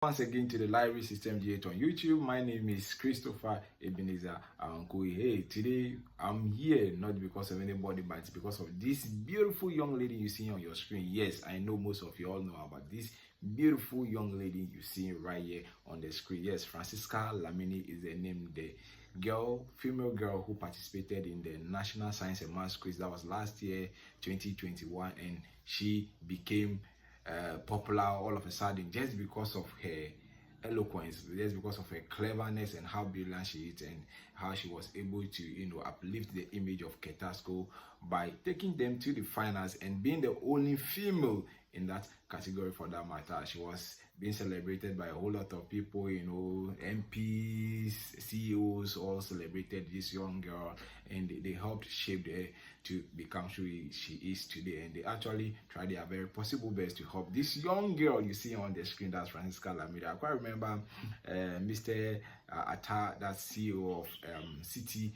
Once again to the Library System G8 on YouTube. My name is Christopher Ebenezer Ankoi. Hey, today I'm here not because of anybody, but it's because of this beautiful young lady you see on your screen. Yes, I know most of you all know about this beautiful young lady you see right here on the screen. Yes, Francisca Lamini is the name. The female girl who participated in the National Science and Maths quiz that was last year, 2021, and she became popular all of a sudden just because of her eloquence, just because of her cleverness and how brilliant she is, and how she was able to uplift the image of Ketasco by taking them to the finals and being the only female in that category. For that matter, she was being celebrated by a whole lot of people, MPs, CEOs, all celebrated this young girl, and they helped shape her to become who she is today. And they actually tried their very possible best to help this young girl you see on the screen. That's Francisca Lamini. I quite remember Mr. Atta, that's CEO of City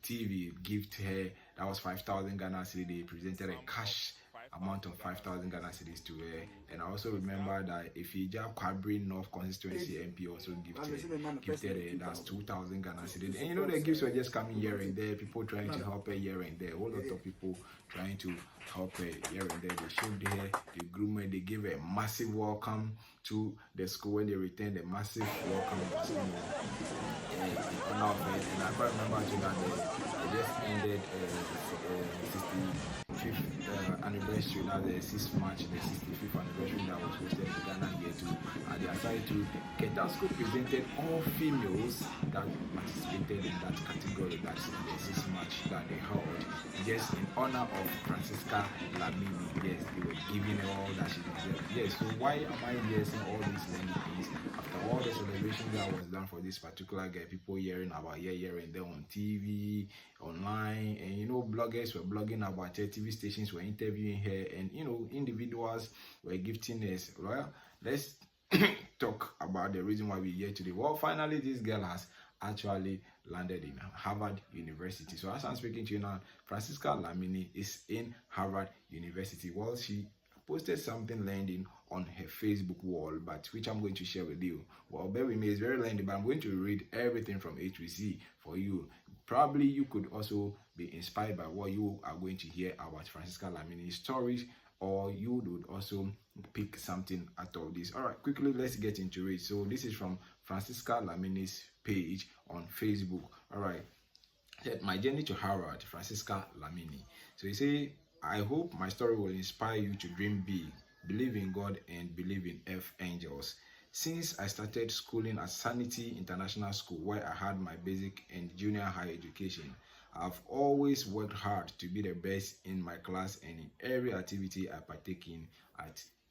TV, gift her, that was 5,000 Ghana cedis. They presented a cash amount of 5,000 Ghana cedis to her. And I also remember that Ifija Kwabri North Constituency MP also gifted her, that's 2,000 Ghana cedis. And the gifts were just coming here and there, people trying to help her here and there, a whole lot of people trying to help her here and there. They showed her, they groomed her, they gave her a massive welcome to the school. When they returned, a massive welcome was in honor of it. And I quite remember too that they just ended 65th anniversary, now the 6th March, the 65th anniversary that was hosted in Ghana here too. And they decided to Ketasco presented all females that participated in that category, that's the 6th March that they held, just in honor of Francisca Lamini. Yes, they were giving her all that she deserved. Yes, so why am I here saying all these many things? After all the celebration that was done for this particular guy, people hearing about here and there on TV, online, and bloggers were blogging about her, TV stations were interviewing her, and individuals were gifting us. Well, let's talk about the reason why we're here today. Well, finally, this girl has actually landed in Harvard University. So as I'm speaking to you now, Francisca Lamini is in Harvard University. Well, she posted something landing on her Facebook wall, but which I'm going to share with you. Well, bear with me, it's very lengthy, but I'm going to read everything from A to Z for you. Probably you could also be inspired by what you are going to hear about Francisca Lamini's stories, or you would also pick something out of this. All right, quickly, let's get into it. So this is from Francisca Lamini's page on Facebook. All right, my journey to Harvard, Francisca Lamini. So you say, I hope my story will inspire you to dream big, believe in God, and believe in F angels. Since I started schooling at Sanity International School, where I had my basic and junior high education, I've always worked hard to be the best in my class and in every activity I partake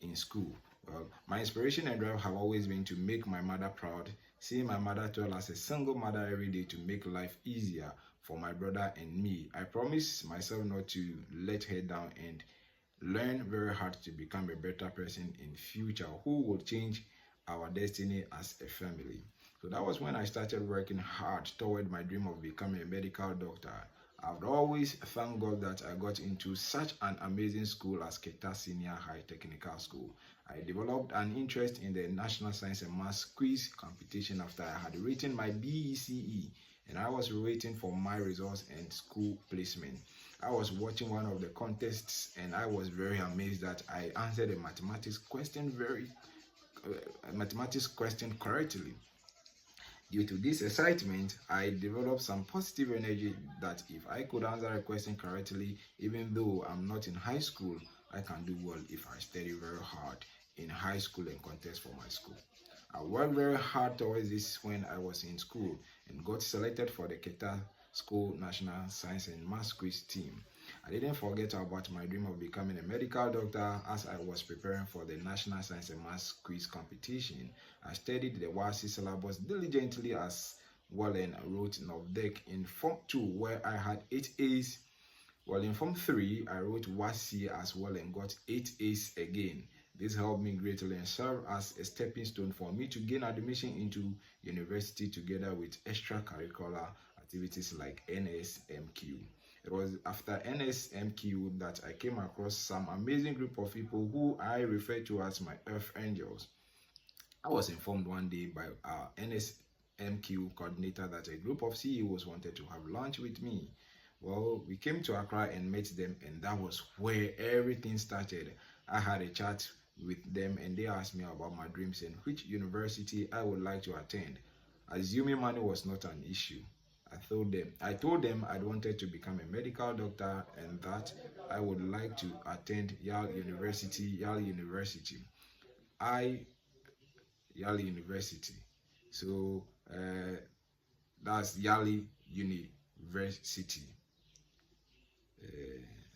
in school. Well, my inspiration and drive have always been to make my mother proud, seeing my mother toil as a single mother every day to make life easier for my brother and me. I promise myself not to let her down and learn very hard to become a better person in future who will change our destiny as a family. So that was when I started working hard toward my dream of becoming a medical doctor. I've always thanked God that I got into such an amazing school as Keta Senior High Technical School. I developed an interest in the National Science and Maths quiz competition after I had written my BECE, and I was waiting for my results and school placement. I was watching one of the contests and I was very amazed that I answered a mathematics question correctly. Due to this excitement, I developed some positive energy that if I could answer a question correctly, even though I'm not in high school, I can do well if I study very hard in high school and contest for my school. I worked very hard towards this when I was in school and got selected for the Keta School National Science and Maths Quiz team. I didn't forget about my dream of becoming a medical doctor as I was preparing for the National Science and Maths Quiz competition. I studied the WASI syllabus diligently as well and wrote NOVDEC in Form 2 where I had 8 A's. Well, in Form 3, I wrote WASI as well and got 8 A's again. This helped me greatly and served as a stepping stone for me to gain admission into university together with extracurricular activities like NSMQ. It was after NSMQ that I came across some amazing group of people who I refer to as my Earth Angels. I was informed one day by our NSMQ coordinator that a group of CEOs wanted to have lunch with me. Well, we came to Accra and met them, and that was where everything started. I had a chat with them, and they asked me about my dreams and which university I would like to attend. Assuming money was not an issue, I told them I wanted to become a medical doctor and that I would like to attend I Yale University. So that's Yale University.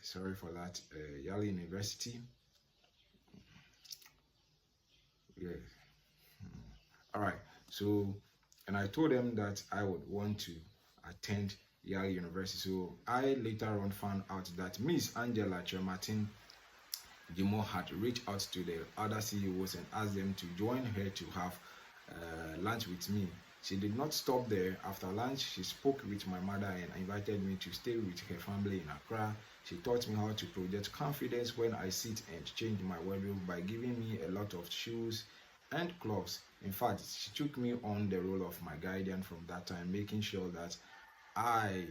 Sorry for that. Yale University. Yeah. All right. So, and I told them that I would want to attend Yale University. So I later on found out that Miss Angela Tremartin Jimo had reached out to the other CEOs and asked them to join her to have lunch with me. She did not stop there. After lunch, she spoke with my mother and invited me to stay with her family in Accra. She taught me how to project confidence when I sit and change my wardrobe by giving me a lot of shoes and clothes. In fact, she took me on the role of my guardian from that time, making sure that I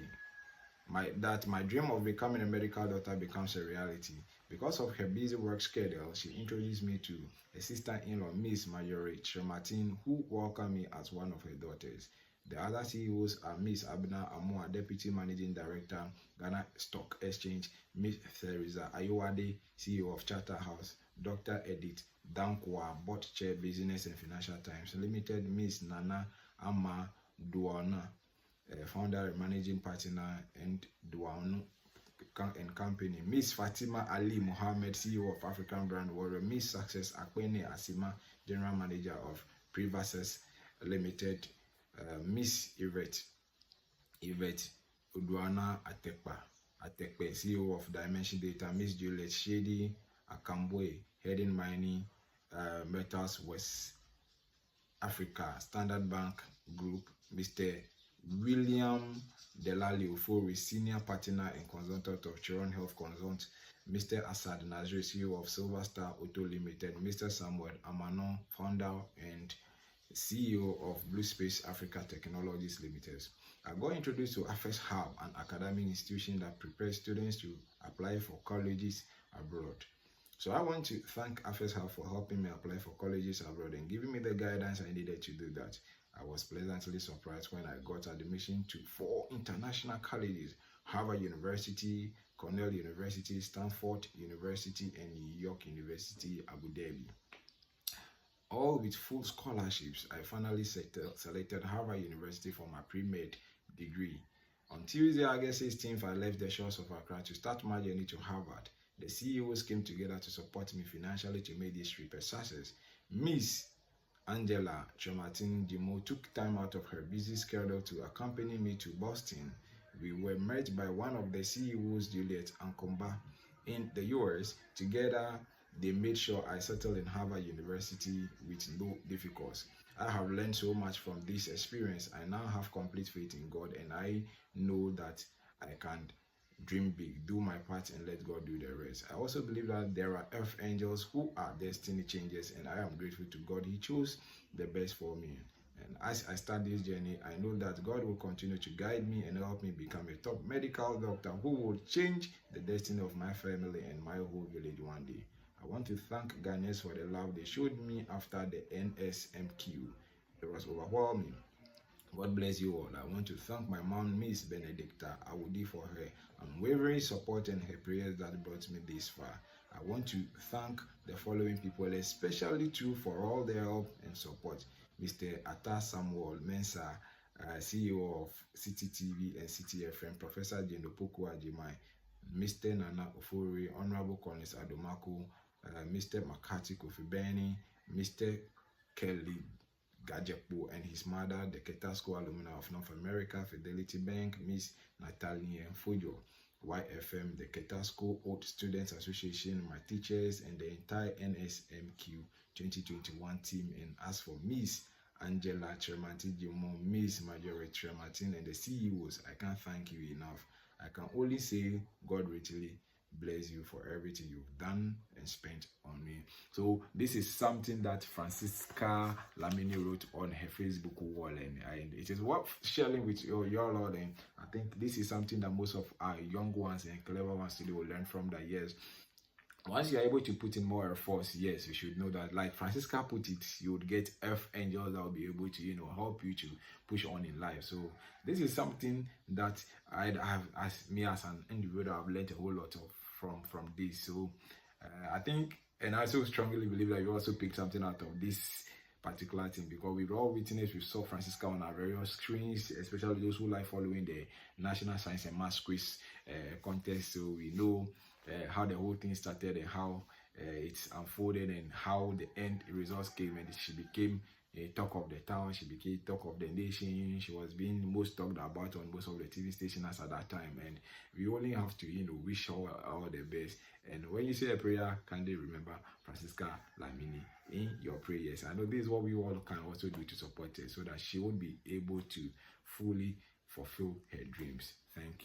my dream of becoming a medical doctor becomes a reality. Because of her busy work schedule, she introduced me to a sister-in-law, Miss Marjorie Tremartin, who welcomed me as one of her daughters. The other CEOs are Miss Abna Amoa, Deputy Managing Director, Ghana Stock Exchange, Miss Theresa Ayowade, CEO of Charterhouse, Dr. Edith Dankwa, Board Chair, Business and Financial Times Limited, Miss Nana Ama Duana, founder and managing partner and Duano and company, Miss Fatima Ali Mohammed, CEO of African Brand Warrior, Miss Success Akpene Asima, General Manager of Privaces Limited, Miss Yvette Uduana Atekpe, CEO of Dimension Data, Miss Juliet Shady Akambwe, heading mining, Metals West Africa, Standard Bank Group, Mr. William Delali Ofori, Senior Partner and Consultant of Chiron Health Consult, Mr. Asad Nazri, CEO of Silver Star Auto Limited, Mr. Samuel Amano, Founder and CEO of Blue Space Africa Technologies Limited. I got introduced to AFES Hub, an academic institution that prepares students to apply for colleges abroad. So I want to thank AFES Hub for helping me apply for colleges abroad and giving me the guidance I needed to do that. I was pleasantly surprised when I got admission to 4 international colleges: Harvard University, Cornell University, Stanford University, and New York University, Abu Dhabi. All with full scholarships. I finally selected Harvard University for my pre-med degree. On Tuesday, August 16th, I left the shores of Accra to start my journey to Harvard. The CEOs came together to support me financially to make this trip a success. Miss Angela Tremartin Jimo took time out of her busy schedule to accompany me to Boston. We were met by one of the CEOs, Juliet Ankomba, in the US. Together, they made sure I settled in Harvard University with no difficulties. I have learned so much from this experience. I now have complete faith in God, and I know that I can dream big, do my part, and let God do the rest. I also believe that there are earth angels who are destiny changers, and I am grateful to God. He chose the best for me. And as I start this journey, I know that God will continue to guide me and help me become a top medical doctor who will change the destiny of my family and my whole village one day. I want to thank Ghanaians for the love they showed me after the NSMQ. It was overwhelming. God bless you all. I want to thank my mom, Miss Benedicta Awudi, for her unwavering support and her prayers that brought me this far. I want to thank the following people, especially too, for all their help and support. Mr. Atta Samuel Mensah, CEO of City TV and City FM, Professor Jendo Poku Ajimai, Mr. Nana Ofori, Honorable Collins Adomako, Mr. Makati Kofi Benny, Mr. Kelly Gajepo and his mother, the Keta School Alumni of North America, Fidelity Bank, Miss Natalia Fujo, YFM, the Keta School Old Students Association, my teachers, and the entire NSMQ 2021 team. And as for Miss Angela Tremartin Jimo, Miss Marjorie Tremartin, and the CEOs, I can't thank you enough. I can only say God richly bless you for everything you've done and spent on me. So this is something that Francisca Lamini wrote on her Facebook wall, and it is worth sharing with your Lord. And I think this is something that most of our young ones and clever ones today will learn from that. Yes, once you are able to put in more efforts, yes, you should know that, like Francisca put it, you would get F angels that will be able to, help you to push on in life. So this is something that I have, as me as an individual, I've learned a whole lot of from this. So I think, and I also strongly believe that you also picked something out of this particular thing, because we've all witnessed, we saw Francisca on our various screens, especially those who like following the National Science and Maths Quiz contest. So we know how the whole thing started and how it's unfolded and how the end results came, and she became a talk of the town, she became talk of the nation. She was being most talked about on most of the TV stations at that time, and we only have to wish her all the best. And when you say a prayer, kindly remember Francisca Lamini in your prayers. I know this is what we all can also do to support her, so that she would be able to fully fulfill her dreams. Thank you.